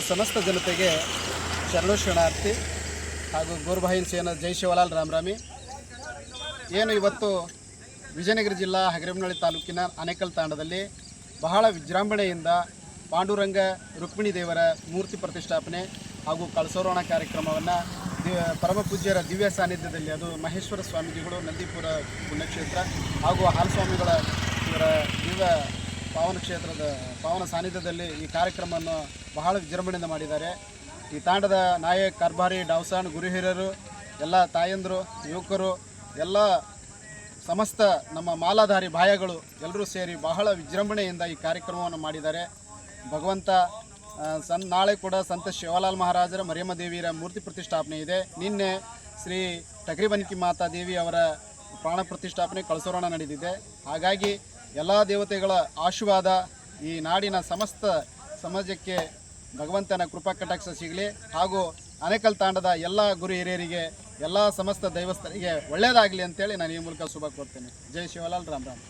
ಸಮಸ್ತ ಜನತೆಗೆ ಶರಣು ಶರಣಾರ್ಥಿ ಹಾಗೂ ಗೋರ್ಬಾಯಿನ್ ಸೇನ ಜೈ ಶಿವಲಾಲ್ ರಾಮರಾಮಿ. ಏನು ಇವತ್ತು ವಿಜಯನಗರ ಜಿಲ್ಲಾ ಹಗರಿಬನಹಳ್ಳಿ ತಾಲೂಕಿನ ಆನೇಕಲ್ ತಾಂಡದಲ್ಲಿ ಬಹಳ ವಿಜೃಂಭಣೆಯಿಂದ ಪಾಂಡುರಂಗ ರುಕ್ಮಿಣಿ ದೇವರ ಮೂರ್ತಿ ಪ್ರತಿಷ್ಠಾಪನೆ ಹಾಗೂ ಕಳಸೋರೋಣ ಕಾರ್ಯಕ್ರಮವನ್ನು ಪರಮ ಪೂಜ್ಯರ ದಿವ್ಯ ಸಾನ್ನಿಧ್ಯದಲ್ಲಿ, ಅದು ಮಹೇಶ್ವರ ಸ್ವಾಮೀಜಿಗಳು ನಂದೀಪುರ ಪುಣ್ಯಕ್ಷೇತ್ರ ಹಾಗೂ ಹಾಲಸ್ವಾಮಿಗಳ ಇವರ ದಿವ್ಯ ಪಾವನ ಕ್ಷೇತ್ರದ ಪಾವನ ಸಾನ್ನಿಧ್ಯದಲ್ಲಿ ಈ ಕಾರ್ಯಕ್ರಮವನ್ನು ಬಹಳ ವಿಜೃಂಭಣೆಯಿಂದ ಮಾಡಿದ್ದಾರೆ. ಈ ತಾಂಡದ ನಾಯಕ ಕಾರ್ಭಾರಿ ಡಾವ್ಸಾಣ್ ಗುರು ಹಿರಿಯರು, ಎಲ್ಲ ತಾಯಂದರು, ಯುವಕರು, ಎಲ್ಲ ಸಮಸ್ತ ನಮ್ಮ ಮಾಲಾಧಾರಿ ಬಾಯಗಳು ಎಲ್ಲರೂ ಸೇರಿ ಬಹಳ ವಿಜೃಂಭಣೆಯಿಂದ ಈ ಕಾರ್ಯಕ್ರಮವನ್ನು ಮಾಡಿದ್ದಾರೆ. ಭಗವಂತ ನಾಳೆ ಕೂಡ ಸಂತ ಶಿವಲಾಲ್ ಮಹಾರಾಜರ ಮರಿಯಮ್ಮ ದೇವಿಯರ ಮೂರ್ತಿ ಪ್ರತಿಷ್ಠಾಪನೆ ಇದೆ. ನಿನ್ನೆ ಶ್ರೀ ಟಗರಿಬನಕಿ ಮಾತಾ ದೇವಿ ಅವರ ಪ್ರಾಣ ಪ್ರತಿಷ್ಠಾಪನೆ ಕಳಸೋರೋಣ ನಡೆದಿದೆ. ಹಾಗಾಗಿ ಎಲ್ಲ ದೇವತೆಗಳ ಆಶೀರ್ವಾದ ಈ ನಾಡಿನ ಸಮಸ್ತ ಸಮಾಜಕ್ಕೆ ಭಗವಂತನ ಕೃಪಾ ಕಟಾಕ್ಷ ಸಿಗಲಿ ಹಾಗೂ ಆನೇಕಲ್ ತಾಂಡದ ಎಲ್ಲ ಗುರು ಹಿರಿಯರಿಗೆ, ಎಲ್ಲ ಸಮಸ್ತ ದೈವಸ್ಥರಿಗೆ ಒಳ್ಳೆಯದಾಗಲಿ ಅಂತೇಳಿ ನಾನು ಈ ಮೂಲಕ ಶುಭ ಕೋರ್ತೇನೆ. ಜೈ ಶಿವಲಾಲ್ ರಾಮ್ ರಾಮ್.